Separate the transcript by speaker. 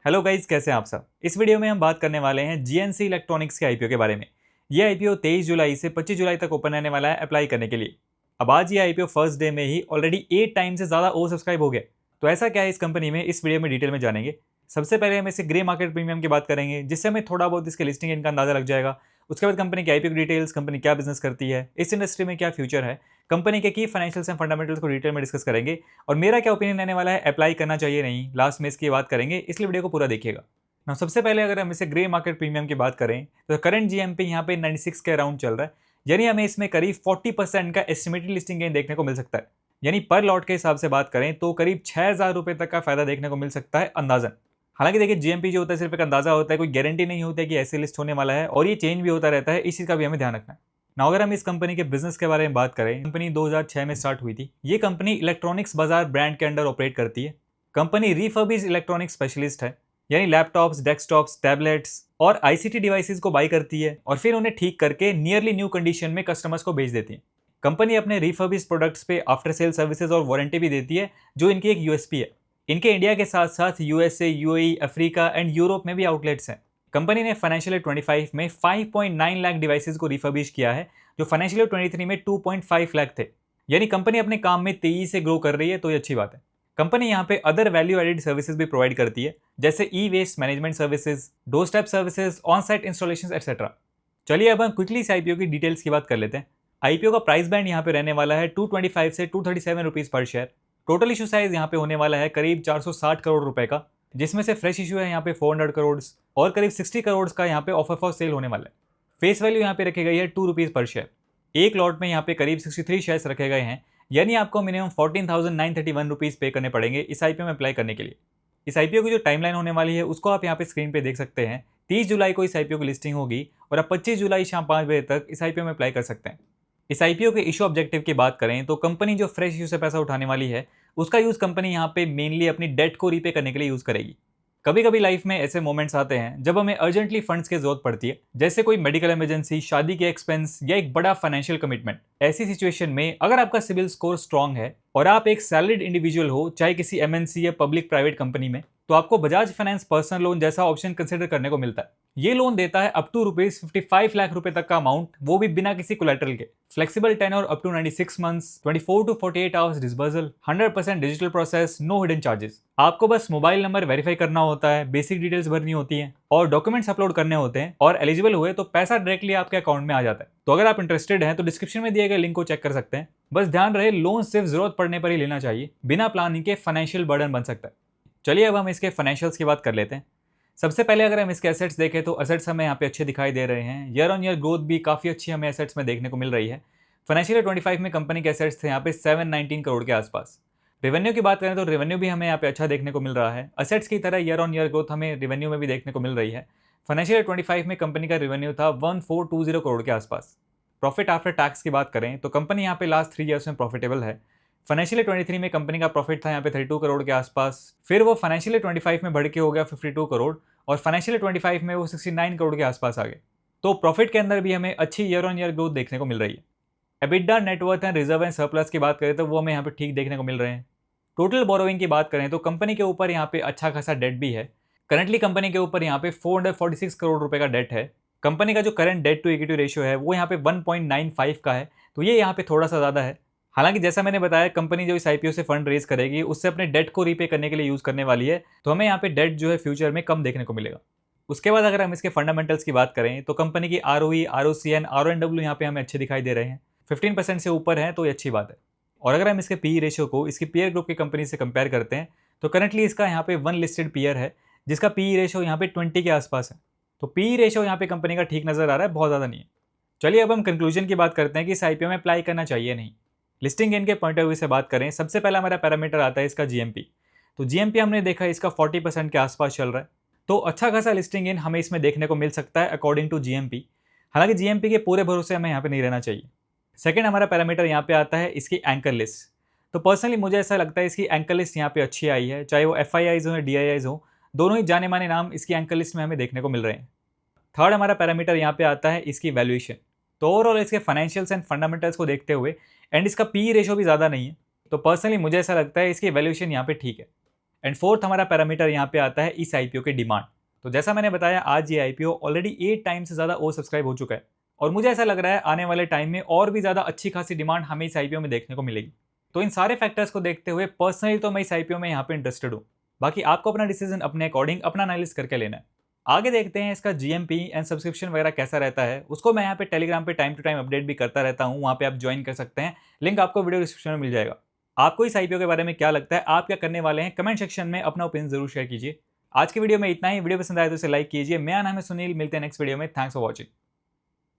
Speaker 1: Hello guys, कैसे हैं आप सब। इस वीडियो में हम बात करने वाले हैं जीएनसी इलेक्ट्रॉनिक्स के आईपीओ के बारे में। ये आईपीओ 23 जुलाई से 25 जुलाई तक ओपन रहने वाला है अप्लाई करने के लिए। अब आज ये आईपीओ फर्स्ट डे में ही ऑलरेडी 8 टाइम से ज़्यादा ओवर सब्सक्राइब हो गया। तो ऐसा क्या है इस कंपनी में, इस वीडियो में डिटेल में जानेंगे। सबसे पहले हम इसे ग्रे मार्केट प्रीमियम की बात करेंगे, जिससे हमें थोड़ा बहुत इसके लिस्टिंग इनका अंदाजा लग जाएगा। उसके बाद कंपनी की आईपीओ डिटेल्स, कंपनी क्या बिजनेस करती है, इस इंडस्ट्री में क्या फ्यूचर है, कंपनी के की फाइनेंशियल्स एंड फंडामेंटल्स को डिटेल में डिस्कस करेंगे और मेरा क्या ओपिनियन रहने वाला है, अप्लाई करना चाहिए नहीं, लास्ट में इसकी बात करेंगे, इसलिए वीडियो को पूरा देखिएगा। ना सबसे पहले अगर हम इसे ग्रे मार्केट प्रीमियम की बात करें तो करंट जीएमपी यहाँ पे 96 के अराउंड चल रहा है, यानी हमें इसमें करीब 40% का एस्टिमेटेड लिस्टिंग गेन देखने को मिल सकता है। यानी पर लॉट के हिसाब से बात करें तो करीब 6000 रुपए तक का फायदा देखने को मिल सकता है अंदाजन। हालांकि देखिए, जीएमपी जो होता है सिर्फ एक अंदाजा होता है, कोई गारंटी नहीं होती है कि ऐसे लिस्ट होने वाला है और ये चेंज भी होता रहता है, इस चीज का भी हमें ध्यान रखना है ना। अगर हम इस कंपनी के बिजनेस के बारे में बात करें, कंपनी 2006 में स्टार्ट हुई थी। ये कंपनी इलेक्ट्रॉनिक्स बाजार ब्रांड के अंडर ऑपरेट करती है। कंपनी रिफर्बिश इलेक्ट्रॉनिक्स स्पेशलिस्ट है, यानी लैपटॉप्स, डेस्कटॉप्स, टैबलेट्स और आईसीटी डिवाइसेस को बाई करती है और फिर उन्हें ठीक करके नियरली न्यू कंडीशन में कस्टमर्स को बेच देती है। कंपनी अपने रिफर्बिश प्रोडक्ट्स पे आफ्टर सेल सर्विसेज और वारंटी भी देती है, जो इनकी एक यूएसपी है। इनके इंडिया के साथ साथ USA, UAE, Africa and Europe में भी आउटलेट्स हैं। कंपनी ने फाइनेंशियल ईयर 25 में 5.9 लाख डिवाइसेस को रिफर्बिश किया है, जो फाइनेंशियल ईयर 23 में 2.5 लाख थे। यानी कंपनी अपने काम में तेजी से ग्रो कर रही है, तो ये अच्छी बात है। कंपनी यहाँ पे अदर वैल्यू एडेड सर्विसेज भी प्रोवाइड करती है, जैसे e waste management services, doorstep services, on site installation etcetera. चलिए अब हम क्विकली इस आईपीओ की डिटेल्स की बात कर लेते हैं। आईपीओ का प्राइस बैंड यहाँ पे रहने वाला है 225 से 237 rupees per share. Total issue size यहाँ पे होने वाला है करीब 460 करोड़ रुपए का, जिसमें से फ्रेश इशू है यहाँ पे 400 करोड़ और करीब 60 करोड़ का यहाँ पे ऑफर फॉर सेल होने वाला है। फेस वैल्यू यहाँ पे रखी गई है 2 रुपीज पर शेयर। एक लॉट में यहाँ पे करीब 63 शेयर्स रखे गए हैं, यानी आपको मिनिमम 14,931 रुपीज पे करने पड़ेंगे इस आईपीओ में अप्लाई करने के लिए। इस आईपीओ की जो टाइमलाइन होने वाली है उसको आप यहाँ पे स्क्रीन पे देख सकते हैं। 30 जुलाई को इस आईपीओ की लिस्टिंग होगी और आप 25 जुलाई शाम 5 बजे तक इस आईपीओ में अप्लाई कर सकते हैं। इस आईपीओ के इशू ऑब्जेक्टिव की बात करें तो कंपनी जो फ्रेश इशू से पैसा उठाने वाली है, उसका यूज कंपनी यहाँ पे मेनली अपनी डेट को रीपे करने के लिए यूज करेगी। कभी कभी लाइफ में ऐसे मोमेंट्स आते हैं जब हमें अर्जेंटली फंड्स की जरूरत पड़ती है, जैसे कोई मेडिकल इमरजेंसी, शादी के एक्सपेंस या एक बड़ा फाइनेंशियल कमिटमेंट। ऐसी सिचुएशन में अगर आपका सिविल स्कोर स्ट्रांग है और आप एक सैलरीड इंडिविजुअल हो, चाहे किसी एमएनसी या पब्लिक प्राइवेट कंपनी में, तो आपको बजाज फाइनेंस पर्सनल लोन जैसा ऑप्शन कंसिडर करने को मिलता है। ये लोन देता है अप टू ₹55 लाख रुपए तक का अमाउंट, वो भी बिना किसी कोलेटरल के। Flexible tenure up to 96 months, 24 to 48 hours disbursal, 100% digital process, no hidden charges. आपको बस मोबाइल नंबर वेरीफाई करना होता है, बेसिक डिटेल्स भरनी होती है और डॉक्यूमेंट्स अपलोड करने होते हैं, और एलिजिबल हुए तो पैसा डायरेक्टली आपके अकाउंट में आ जाता है। तो अगर आप इंटरेस्टेड हैं तो डिस्क्रिप्शन में दिए गए लिंक को चेक कर सकते हैं। बस ध्यान रहे, लोन सिर्फ जरूरत पड़ने पर ही लेना चाहिए, बिना प्लानिंग के फाइनेंशियल बर्डन बन सकता है। चलिए अब हम इसके फाइनेंशियल्स की बात कर लेते हैं। सबसे पहले अगर हम इसके एसेट्स देखें तो एसेट्स हमें यहाँ पे अच्छे दिखाई दे रहे हैं। ईयर ऑन ईयर ग्रोथ भी काफ़ी अच्छी हमें एसेट्स में देखने को मिल रही है। फाइनेंशियल ईयर 25 में कंपनी के एसेट्स थे यहाँ पे 719 करोड़ के आसपास। रेवेन्यू की बात करें तो रेवेन्यू भी हमें यहाँ पे अच्छा देखने को मिल रहा है। एसेट्स की तरह ईयर ऑन ईयर ग्रोथ हमें रेवेन्यू में भी देखने को मिल रही है। फाइनेंशियल ईयर 25 में कंपनी का रेवेन्यू था 1420 करोड़ के आसपास। प्रॉफिट आफ्टर टैक्स की बात करें तो कंपनी यहाँ पे लास्ट 3 ईयर्स में प्रॉफिटेबल है। फाइनेंशियल ईयर 23 में कंपनी का प्रॉफिट था यहाँ पे 32 करोड़ के आसपास, फिर वो फाइनेंशियल ईयर 25 में बढ़ के हो गया 52 करोड़ और फाइनेंशियल ईयर 25 में वो 69 करोड़ के आसपास आ गए। तो प्रॉफिट के अंदर भी हमें अच्छी ईयर ऑन ईयर ग्रोथ देखने को मिल रही है। EBITDA, net worth and reserve and surplus की बात करें तो वो हमें यहाँ पे ठीक देखने को मिल रहे हैं। टोटल बोरोइंग की बात करें तो कंपनी के ऊपर यहाँ पे अच्छा खासा डेट भी है। करंटली कंपनी के ऊपर यहाँ पे 446 करोड़ रुपए का डेट है। कंपनी का जो current debt to equity ratio है वो यहाँ पे 1.95 का है, तो ये यहाँ पे थोड़ा सा ज़्यादा है। हालांकि जैसा मैंने बताया, कंपनी जो इस आईपीओ से फंड रेज करेगी उससे अपने डेट को रीपे करने के लिए यूज़ करने वाली है, तो हमें यहाँ पे डेट जो है फ्यूचर में कम देखने को मिलेगा। उसके बाद अगर हम इसके फंडामेंटल्स की बात करें तो कंपनी की आरओई, आरओसी एंड आरओएनडब्ल्यू यहाँ पे हमें अच्छे दिखाई दे रहे हैं। 15% से ऊपर है, तो ये अच्छी बात है। और अगर हम इसके पी रेशियो को इसकी पीयर ग्रुप की कंपनी से कंपेयर करते हैं तो करंटली इसका यहाँ पे 1 लिस्टेड पीयर है जिसका पी रेशियो यहाँ पे 20 के आसपास है। तो पी रेशियो यहाँ पे कंपनी का ठीक नजर आ रहा है, बहुत ज़्यादा नहीं है। चलिए अब हम कंक्लूजन की बात करते हैं कि इस आईपीओ में अप्लाई करना चाहिए नहीं। लिस्टिंग गेन के पॉइंट ऑफ व्यू से बात करें, सबसे पहला हमारा पैरामीटर आता है इसका जीएमपी। तो जीएमपी हमने देखा इसका 40% के आसपास चल रहा है, तो अच्छा खासा लिस्टिंग गेन हमें इसमें देखने को मिल सकता है अकॉर्डिंग टू जीएमपी। हालांकि जीएमपी के पूरे भरोसे हमें यहाँ पे नहीं रहना चाहिए। सेकंड हमारा पैरामीटर यहाँ पे आता है इसकी एंकर लिस्ट। तो पर्सनली मुझे ऐसा लगता है इसकी एंकर लिस्ट यहाँ पे अच्छी आई है, चाहे वो एफआईआईज हो या डीआईआईज हो, दोनों ही जाने माने नाम इसकी एंकर लिस्ट में हमें देखने को मिल रहे हैं। थर्ड हमारा पैरामीटर यहाँ पे आता है इसकी वैल्यूएशन। तो ओवरऑल इसके फाइनेंशियल्स एंड फंडामेंटल्स को देखते हुए एंड इसका पी रेशियो भी ज़्यादा नहीं है, तो पर्सनली मुझे ऐसा लगता है इसकी वैल्यूएशन यहाँ पे ठीक है। एंड फोर्थ हमारा पैरामीटर यहाँ पे आता है इस आईपीओ के डिमांड। तो जैसा मैंने बताया, आज ये आईपीओ ऑलरेडी 8 टाइम से ज़्यादा ओवर सब्सक्राइब हो चुका है और मुझे ऐसा लग रहा है आने वाले टाइम में और भी ज़्यादा अच्छी खासी डिमांड हमें इस आईपीओ में देखने को मिलेगी। तो इन सारे फैक्टर्स को देखते हुए पर्सनली तो मैं इस आईपीओ में यहाँ पे इंटरेस्टेड हूँ। बाकी आपको अपना डिसीजन अपने अकॉर्डिंग अपना एनालिसिस करके लेना है। आगे देखते हैं इसका जीएमपी एंड सब्सक्रिप्शन वगैरह कैसा रहता है। उसको मैं यहाँ पे टेलीग्राम पे टाइम टू टाइम अपडेट भी करता रहता हूँ, वहाँ पे आप ज्वाइन कर सकते हैं। लिंक आपको वीडियो डिस्क्रिप्शन में मिल जाएगा। आपको इस आईपीओ के बारे में क्या लगता है, आप क्या करने वाले हैं, कमेंट सेक्शन में अपना ओपिनियन जरूर शेयर कीजिए। आज की वीडियो में इतना ही। वीडियो पसंद आए तो इसे लाइक कीजिए। मेरा नाम है सुनील, मिलते हैं नेक्स्ट वीडियो में। Thanks for watching.